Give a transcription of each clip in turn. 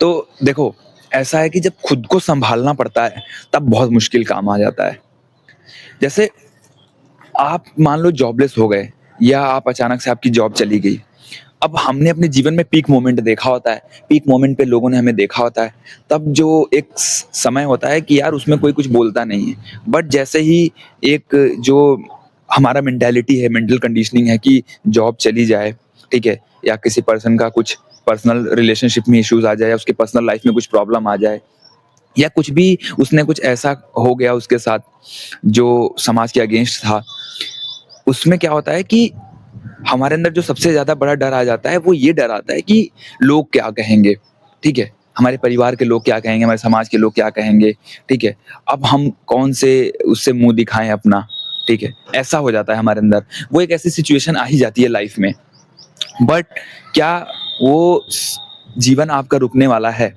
तो देखो, ऐसा है कि जब खुद को सँभालना पड़ता है, तब बहुत मुश्किल काम आ जाता है। जैसे आप मान लो जॉबलेस हो गए या आप अचानक से आपकी जॉब चली गई। अब हमने अपने जीवन में पीक मोमेंट देखा होता है, पीक मोमेंट पे लोगों ने हमें देखा होता है, तब जो एक समय होता है कि यार उसमें कोई कुछ बोलता नहीं है। बट जैसे ही एक जो हमारा मेंटालिटी है, मेंटल कंडीशनिंग है कि जॉब चली जाए, ठीक है? या किसी पर्सन का कुछ पर्सनल रिलेशनशिप में इश्यूज़ आ जाए या उसकी पर्सनल लाइफ में कुछ प्रॉब्लम आ जाए या कुछ भी उसने कुछ ऐसा हो गया उसके साथ जो समाज के अगेंस्ट था, उसमें क्या होता है कि हमारे अंदर जो सबसे ज़्यादा बड़ा डर आ जाता है, वो ये डर आता है कि लोग क्या कहेंगे, ठीक है? हमारे परिवार के लोग क्या कहेंगे, हमारे समाज के लोग क्या कहेंगे, ठीक है? अब हम कौन से उससे मुँह दिखाएँ अपना, ठीक है? ऐसा हो जाता है हमारे अंदर। वो एक ऐसी सिचुएशन आ ही जाती है लाइफ़ में। बट क्या वो जीवन आपका रुकने वाला है?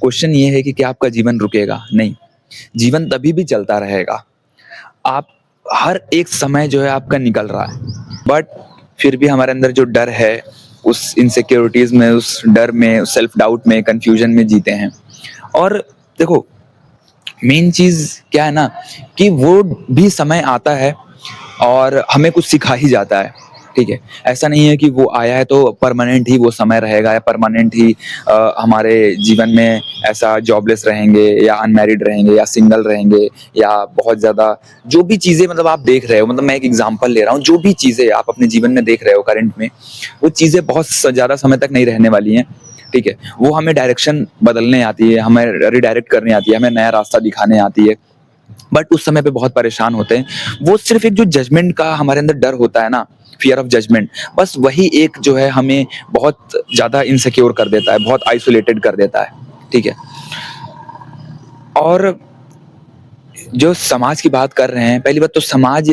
क्वेश्चन ये है कि क्या आपका जीवन रुकेगा? नहीं, जीवन तभी भी चलता रहेगा। आप हर एक समय जो है आपका निकल रहा है, बट फिर भी हमारे अंदर जो डर है, उस इनसिक्योरिटीज़ में, उस डर में, उस सेल्फ डाउट में, कन्फ्यूज़न में जीते हैं। और देखो, मेन चीज़ क्या है ना कि वो भी समय आता है और हमें कुछ सिखा ही जाता है, ठीक है? ऐसा नहीं है कि वो आया है तो परमानेंट ही वो समय रहेगा या परमानेंट ही हमारे जीवन में ऐसा जॉबलेस रहेंगे या अनमैरिड रहेंगे या सिंगल रहेंगे या बहुत ज़्यादा जो भी चीज़ें मतलब आप देख रहे हो, मतलब मैं एक एग्ज़ाम्पल ले रहा हूँ, जो भी चीज़ें आप अपने जीवन में देख रहे हो करंट में, वो चीज़ें बहुत ज़्यादा समय तक नहीं रहने वाली हैं, ठीक है? वो हमें डायरेक्शन बदलने आती है, हमें रिडायरेक्ट करने आती है, हमें नया रास्ता दिखाने आती है। बट उस समय पे बहुत परेशान होते हैं। वो सिर्फ़ एक जो जजमेंट का हमारे अंदर डर होता है ना, फ़ियर ऑफ जजमेंट, बस वही एक जो है हमें बहुत ज़्यादा इनसिक्योर कर देता है, बहुत आइसोलेटेड कर देता है, ठीक है? और जो समाज की बात कर रहे हैं, पहली बात तो समाज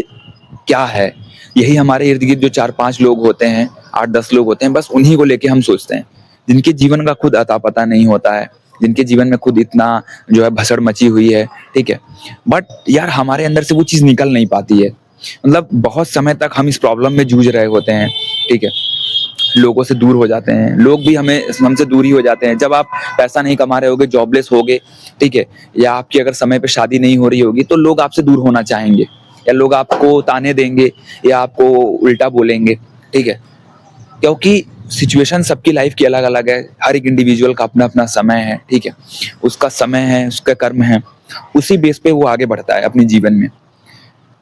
क्या है? यही हमारे इर्द-गिर्द जो 4-5 लोग होते हैं, 8-10 लोग होते हैं, बस उन्हीं को लेके हम सोचते हैं। जिनके जीवन का खुद अता-पता नहीं होता है, जिनके जीवन में खुद इतना जो है भसड़ मची हुई है, ठीक है? बट यार हमारे अंदर से वो चीज़ निकल नहीं पाती है। मतलब बहुत समय तक हम इस प्रॉब्लम में जूझ रहे होते हैं, ठीक है? लोगों से दूर हो जाते हैं, लोग भी हमें हमसे दूर ही हो जाते हैं। जब आप पैसा नहीं कमा रहे होगे, जॉबलेस होगे, ठीक है? या आपकी अगर समय पे शादी नहीं हो रही होगी, तो लोग आपसे दूर होना चाहेंगे या लोग आपको ताने देंगे या आपको उल्टा बोलेंगे, ठीक है? क्योंकि सिचुएशन सबकी लाइफ की अलग-अलग है, हर एक इंडिविजुअल का अपना-अपना समय है, ठीक है? उसका समय है, उसका कर्म है, उसी बेस पे वो आगे बढ़ता है अपने जीवन में।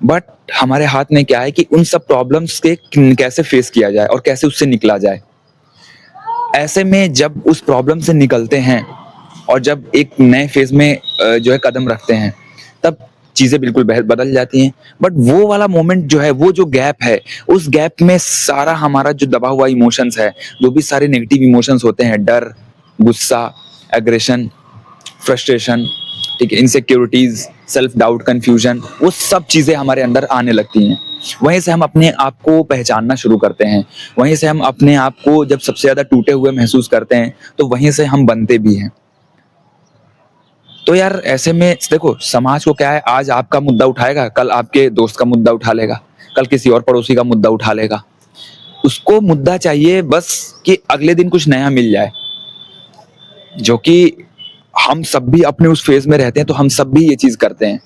बट हमारे हाथ में क्या है कि उन सब प्रॉब्लम्स के कैसे फेस किया जाए और कैसे उससे निकला जाए। ऐसे में जब उस प्रॉब्लम से निकलते हैं और जब एक नए फेज़ में जो है कदम रखते हैं, तब चीज़ें बिल्कुल बदल जाती हैं। बट वो वाला मोमेंट जो है, वो जो गैप है, उस गैप में सारा हमारा जो दबा हुआ इमोशंस है, जो भी सारे नेगेटिव इमोशंस होते हैं, डर, गुस्सा, एग्रेशन, फ्रस्ट्रेशन, ठीक है, इनसिक्योरिटीज़, सेल्फ डाउट, कन्फ्यूज़न, वो सब चीज़ें हमारे अंदर आने लगती हैं। वहीं से हम अपने आप को पहचानना शुरू करते हैं। वहीं से हम अपने आप को जब सबसे ज़्यादा टूटे हुए महसूस करते हैं, तो वहीं से हम बनते भी हैं। तो यार ऐसे में देखो, समाज को क्या है, आज आपका मुद्दा उठाएगा, कल आपके दोस्त का मुद्दा उठा लेगा, कल किसी और पड़ोसी का मुद्दा उठा लेगा। उसको मुद्दा चाहिए बस कि अगले दिन कुछ नया मिल जाए, जो कि हम सब भी अपने उस फ़ेज़ में रहते हैं, तो हम सब भी ये चीज़ करते हैं।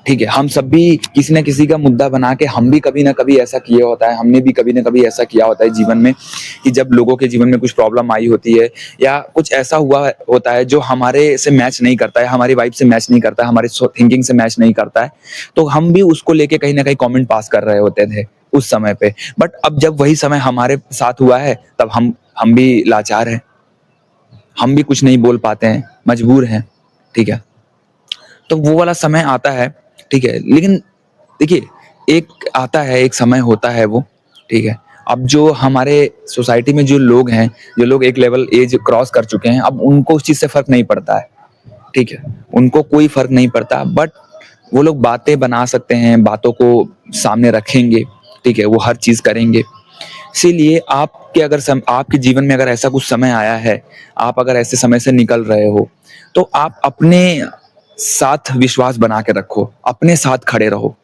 ठीक है, हम सब भी किसी न किसी का मुद्दा बना के हम भी कभी न कभी ऐसा किए होता है, हमने भी कभी न कभी ऐसा किया होता है जीवन में कि जब लोगों के जीवन में कुछ प्रॉब्लम आई होती है या कुछ ऐसा हुआ होता है जो हमारे से मैच नहीं करता है, हमारी वाइब से मैच नहीं करता है, हमारी थिंकिंग से मैच नहीं करता है, तो हम भी उसको लेके कहीं न कहीं कमेंट पास कर रहे होते थे उस समय पे। बट अब जब वही समय हमारे साथ हुआ है, तब हम भी लाचार हैं, हम भी कुछ नहीं बोल पाते हैं, मजबूर हैं, ठीक है? तो वो वाला समय आता है, ठीक है? लेकिन देखिए, एक आता है, एक समय होता है वो, ठीक है? अब जो हमारे सोसाइटी में जो लोग हैं, जो लोग एक लेवल एज क्रॉस कर चुके हैं, अब उनको उस चीज़ से फ़र्क नहीं पड़ता है, ठीक है? उनको कोई फ़र्क नहीं पड़ता, बट वो लोग बातें बना सकते हैं, बातों को सामने रखेंगे, ठीक है? वो हर चीज़ करेंगे। इसीलिए आपके जीवन में अगर ऐसा कुछ समय आया है, आप अगर ऐसे समय से निकल रहे हो, तो आप अपने साथ विश्वास बना के रखो, अपने साथ खड़े रहो,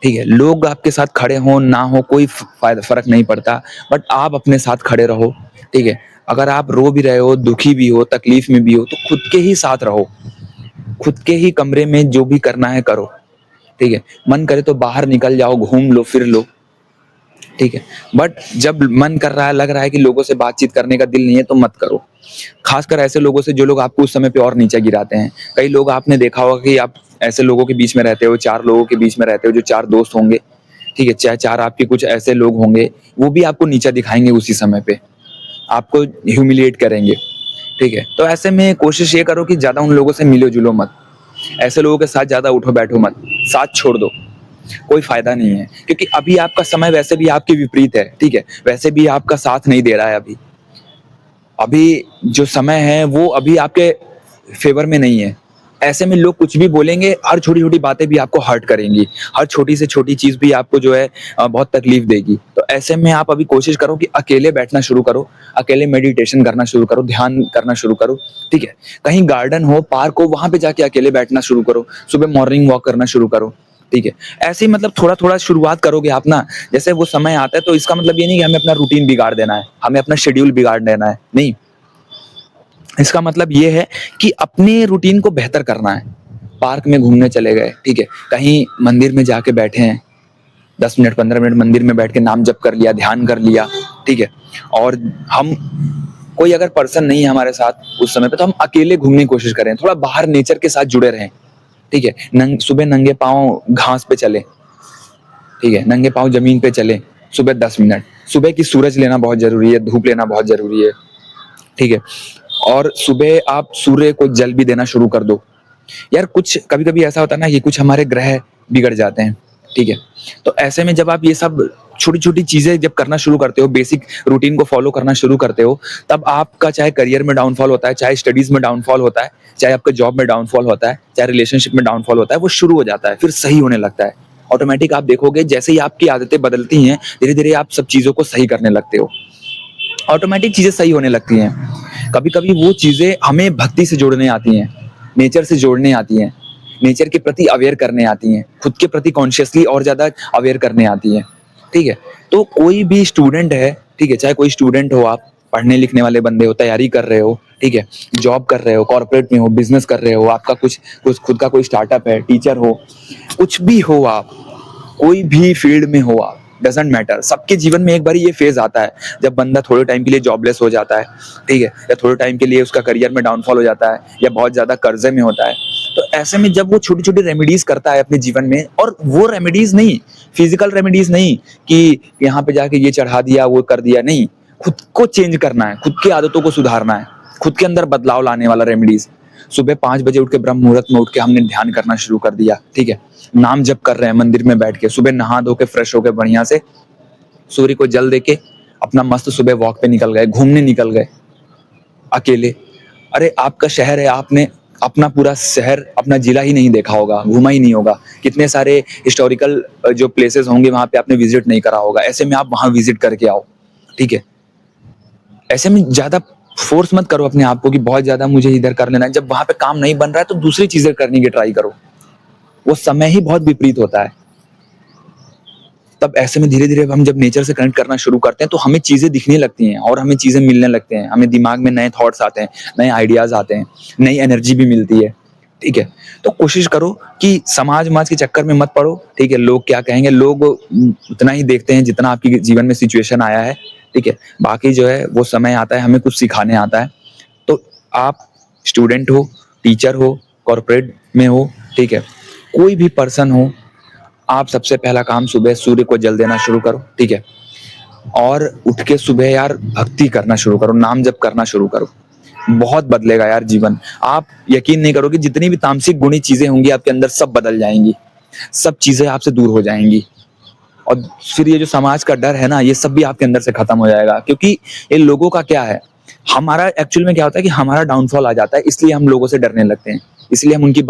ठीक है? लोग आपके साथ खड़े हों, ना हो, कोई फ़र्क नहीं पड़ता, बट आप अपने साथ खड़े रहो, ठीक है? अगर आप रो भी रहे हो, दुखी भी हो, तकलीफ में भी हो, तो खुद के ही साथ रहो, खुद के ही कमरे में जो भी करना है करो, ठीक है। मन करे तो बाहर निकल जाओ, घूम लो, फिर लो, ठीक है। बट जब मन कर रहा है, लग रहा है कि लोगों से बातचीत करने का दिल नहीं है, तो मत करो। खासकर ऐसे लोगों से जो लोग आपको उस समय पे और नीचे गिराते हैं। कई लोग आपने देखा होगा कि आप ऐसे लोगों के बीच में रहते हो, 4 लोगों के बीच में रहते हो, जो 4 दोस्त होंगे, ठीक है, चाहे 4 आपके कुछ ऐसे लोग होंगे, वो भी आपको नीचा दिखाएंगे उसी समय पे, आपको ह्यूमिलिएट करेंगे, ठीक है। तो ऐसे में कोशिश ये करो कि ज्यादा उन लोगों से मिलो जुलो मत, ऐसे लोगों के साथ ज्यादा उठो बैठो मत, साथ छोड़ दो, कोई फायदा नहीं है। क्योंकि अभी आपका समय वैसे भी आपके विपरीत है, ठीक है, वैसे भी आपका साथ नहीं दे रहा है। अभी अभी जो समय है वो अभी आपके फेवर में नहीं है। ऐसे में लोग कुछ भी बोलेंगे, हर छोटी छोटी बातें भी आपको हर्ट करेंगी, हर छोटी से छोटी चीज भी आपको जो है बहुत तकलीफ देगी। तो ऐसे में आप अभी कोशिश करो कि अकेले बैठना शुरू करो, अकेले मेडिटेशन करना शुरू करो, ध्यान करना शुरू करो, ठीक है। कहीं गार्डन हो, पार्क हो, वहां पे जाके अकेले बैठना शुरू करो, सुबह मॉर्निंग वॉक करना शुरू करो, ठीक है। ऐसे ही मतलब थोड़ा थोड़ा शुरुआत करोगे आप ना, जैसे वो समय आता है, तो इसका मतलब ये नहीं कि हमें अपना रूटीन बिगाड़ देना है, हमें अपना शेड्यूल बिगाड़ देना है, नहीं। इसका मतलब ये है कि अपने रूटीन को बेहतर करना है। पार्क में घूमने चले गए, ठीक है, कहीं मंदिर में जाके बैठे हैं, 10 मिनट 15 मिनट मंदिर में बैठ के नाम जप कर लिया, ध्यान कर लिया, ठीक है। और हम कोई अगर पर्सन नहीं है हमारे साथ उस समय पे, तो हम अकेले घूमने की कोशिश करें, थोड़ा बाहर नेचर के साथ जुड़े रहें, ठीक है। सुबह नंगे पाँव घास पे चले, ठीक है, नंगे पाँव जमीन पे चले, सुबह 10 मिनट, सुबह की सूरज लेना बहुत जरूरी है, धूप लेना बहुत जरूरी है, ठीक है। और सुबह आप सूर्य को जल भी देना शुरू कर दो। यार कुछ कभी कभी ऐसा होता है ना कि कुछ हमारे ग्रह बिगड़ जाते हैं, ठीक है। तो ऐसे में जब आप ये सब छोटी छोटी चीजें जब करना शुरू करते हो, बेसिक रूटीन को फॉलो करना शुरू करते हो, तब आपका चाहे करियर में डाउनफॉल होता है, चाहे स्टडीज में डाउनफॉल होता है, चाहे आपके जॉब में डाउनफॉल होता है, चाहे रिलेशनशिप में डाउनफॉल होता है, वो शुरू हो जाता है, फिर सही होने लगता है ऑटोमेटिक। आप देखोगे जैसे ही आपकी आदतें बदलती हैं, धीरे धीरे आप सब चीजों को सही करने लगते हो, ऑटोमेटिक चीजें सही होने लगती हैं। कभी कभी वो चीजें हमें भक्ति से जोड़ने आती हैं, नेचर से जोड़ने आती हैं, नेचर के प्रति अवेयर करने आती हैं, खुद के प्रति कॉन्शियसली और ज्यादा अवेयर करने आती हैं, ठीक है। तो कोई भी स्टूडेंट है, ठीक है, चाहे कोई स्टूडेंट हो, आप पढ़ने लिखने वाले बंदे हो, तैयारी कर रहे हो, ठीक है, जॉब कर रहे हो, कॉर्पोरेट में हो, बिजनेस कर रहे हो, आपका कुछ कुछ खुद का कोई स्टार्टअप है, टीचर हो, कुछ भी हो आप, कोई भी फील्ड में हो आप, डजेंट मैटर, सबके जीवन में एक बार ये फेज आता है जब बंदा थोड़े टाइम के लिए जॉबलेस हो जाता है, ठीक है, या थोड़े टाइम के लिए उसका करियर में डाउनफॉल हो जाता है, या बहुत ज्यादा कर्जे में होता है। तो ऐसे में जब वो छोटी छोटी रेमेडीज करता है अपने जीवन में, और वो रेमेडीज नहीं, फिजिकल रेमेडीज नहीं कि यहाँ पे जाके ये चढ़ा दिया, वो कर दिया, नहीं, खुद को चेंज करना है, खुद की आदतों को सुधारना है, खुद के अंदर बदलाव लाने वाला रेमेडीज। सुबह 5 बजे उठ के, ब्रह्म मुहूर्त में उठ के हमने ध्यान करना शुरू कर दिया, ठीक है, नाम जप कर रहे हैं मंदिर में बैठ के, सुबह नहा धो के फ्रेश होके बढ़िया से सूर्य को जल देके अपना मस्त सुबह वॉक पे निकल गए, घूमने निकल गए अकेले। अरे आपका शहर है, आपने अपना पूरा शहर, अपना जिला ही नहीं देखा होगा, घूमा ही नहीं होगा, कितने सारे हिस्टोरिकल जो प्लेसेस होंगे वहां पे आपने विजिट नहीं करा होगा, ऐसे में आप वहां विजिट करके आओ, ठीक है। ऐसे में ज्यादा फोर्स मत करो अपने आप को कि बहुत ज्यादा मुझे इधर कर लेना है, जब वहां पे काम नहीं बन रहा है तो दूसरी चीजें करने की ट्राई करो, वो समय ही बहुत विपरीत होता है। तब ऐसे में धीरे धीरे हम जब नेचर से कनेक्ट करना शुरू करते हैं, तो हमें चीजें दिखने लगती हैं और हमें चीजें मिलने लगते हैं, हमें दिमाग में नए थॉट्स आते हैं, नए आइडियाज आते हैं, नई एनर्जी भी मिलती है, ठीक है। तो कोशिश करो कि समाज के चक्कर में मत पड़ो, ठीक है। लोग क्या कहेंगे, लोग उतना ही देखते हैं जितना आपके जीवन में सिचुएशन आया है, ठीक है। बाकी जो है वो समय आता है, हमें कुछ सिखाने आता है। तो आप स्टूडेंट हो, टीचर हो, कॉर्पोरेट में हो, ठीक है, कोई भी पर्सन हो, आप सबसे पहला काम सुबह सूर्य को जल देना शुरू करो, ठीक है। और उठ के सुबह यार भक्ति करना शुरू करो, नाम जप करना शुरू करो, बहुत बदलेगा यार जीवन। आप यकीन नहीं करोगे, जितनी भी तामसिक गुणी चीजें होंगी आपके अंदर सब बदल जाएंगी, सब चीजें आपसे दूर हो जाएंगी। और फिर ये जो समाज का डर है ना, ये सब भी आपके अंदर से खत्म हो जाएगा। क्योंकि ये लोगों का क्या है, हमारा एक्चुअल में क्या होता है कि हमारा डाउनफॉल आ जाता है, इसलिए हम लोगों से डरने लगते हैं, इसलिए हम उनकी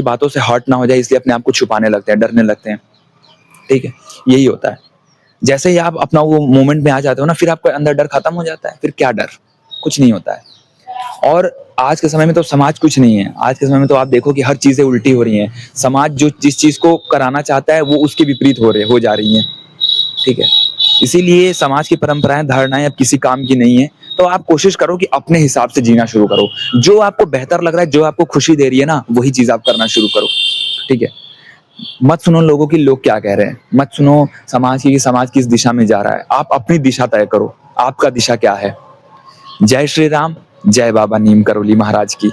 बातों से हर्ट ना हो जाए, इसलिए अपने आप को छुपाने लगते हैं, डरने लगते हैं, ठीक है। यही होता है। जैसे ही आप अपना वो मोमेंट में आ जाते हो ना, फिर आपके अंदर डर खत्म हो जाता है, फिर क्या डर, कुछ नहीं होता है। और आज के समय में तो समाज कुछ नहीं है, आज के समय में तो आप देखो कि हर चीजें उल्टी हो रही हैं, समाज जो जिस चीज को कराना चाहता है वो उसके विपरीत हो जा रही हैं, ठीक है। इसीलिए समाज की परंपराएं, धारणाएं अब किसी काम की नहीं है। तो आप कोशिश करो कि अपने हिसाब से जीना शुरू करो। जो आपको बेहतर लग रहा है, जो आपको खुशी दे रही है ना, वही चीज आप करना शुरू करो। ठीक है? मत सुनो लोगों की लोग क्या कह रहे हैं, मत सुनो समाज की कि समाज किस दिशा में जा रहा है। आप अपनी दिशा तय करो, आपका दिशा क्या है। जय श्री राम, जय बाबा नीम करोली महाराज की।